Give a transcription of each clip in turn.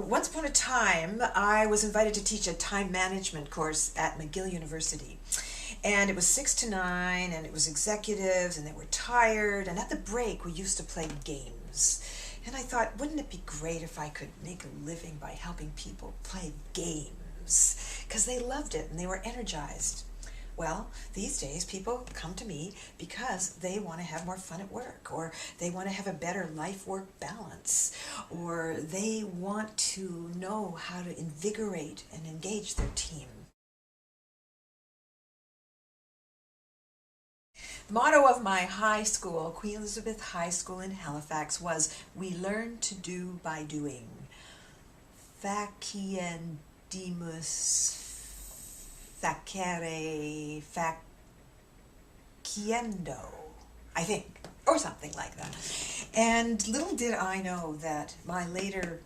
Once upon a time, I was invited to teach a time management course at McGill University. And it was 6 to 9, and it was executives, and they were tired. And at the break, we used to play games. And I thought, wouldn't it be great if I could make a living by helping people play games? Because they loved it, and they were energized. Well, these days people come to me because they want to have more fun at work, or they want to have a better life-work balance, or they want to know how to invigorate and engage their team. The motto of my high school, Queen Elizabeth High School in Halifax, was, "We learn to do by doing." Faciendimus facere faciendo, I think, or something like that. And little did I know that my later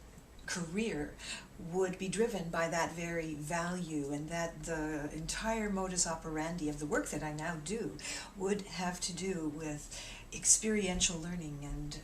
career would be driven by that very value, and that the entire modus operandi of the work that I now do would have to do with experiential learning and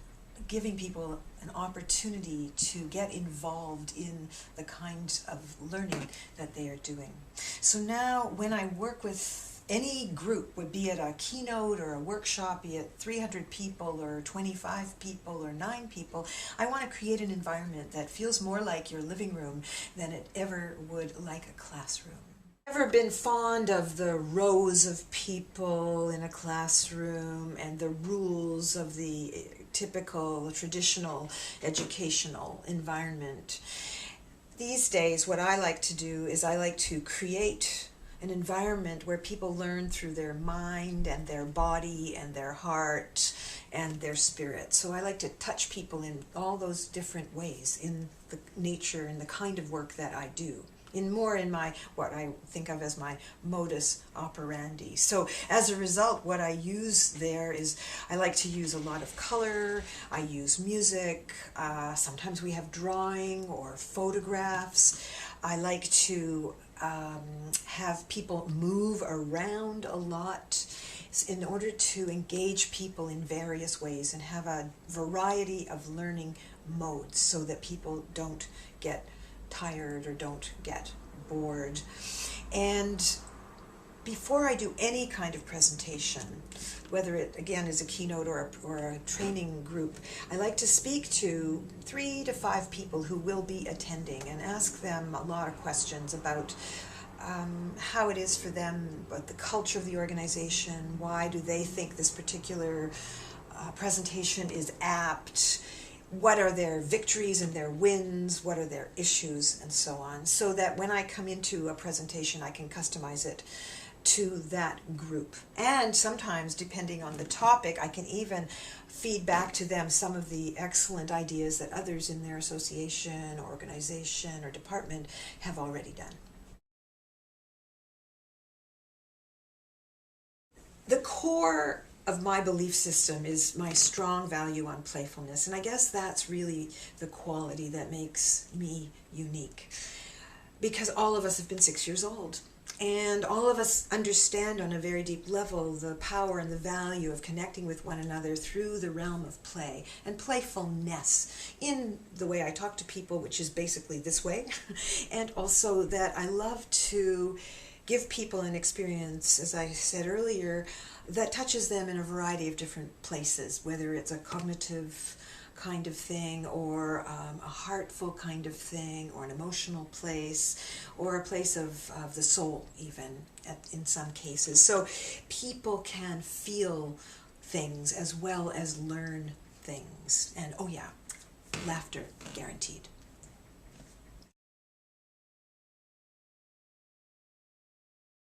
giving people an opportunity to get involved in the kinds of learning that they are doing. So now when I work with any group, be it a keynote or a workshop, be it 300 people or 25 people or 9 people, I want to create an environment that feels more like your living room than it ever would like a classroom. Ever been fond of the rows of people in a classroom and the rules of the typical traditional educational environment? These days, what I like to do is I like to create an environment where people learn through their mind and their body and their heart and their spirit. So I like to touch people in all those different ways in the nature and the kind of work that I do. In my, what I think of as my modus operandi. So as a result, what I use there is, I like to use a lot of color, I use music, sometimes we have drawing or photographs. I like to have people move around a lot in order to engage people in various ways and have a variety of learning modes so that people don't get tired or don't get bored. And before I do any kind of presentation, whether it again is a keynote or a training group, I like to speak to 3 to 5 people who will be attending and ask them a lot of questions about how it is for them, about the culture of the organization, why do they think this particular presentation is apt, what are their victories and their wins, what are their issues, and so on, so that when I come into a presentation I can customize it to that group. And sometimes, depending on the topic, I can even feed back to them some of the excellent ideas that others in their association or organization or department have already done. The core of my belief system is my strong value on playfulness, and I guess that's really the quality that makes me unique, because all of us have been 6 years old, and all of us understand on a very deep level the power and the value of connecting with one another through the realm of play and playfulness in the way I talk to people, which is basically this way, and also that I love to give people an experience, as I said earlier, that touches them in a variety of different places, whether it's a cognitive kind of thing, or a heartful kind of thing, or an emotional place, or a place of the soul even in some cases. So people can feel things as well as learn things. And oh yeah, laughter guaranteed.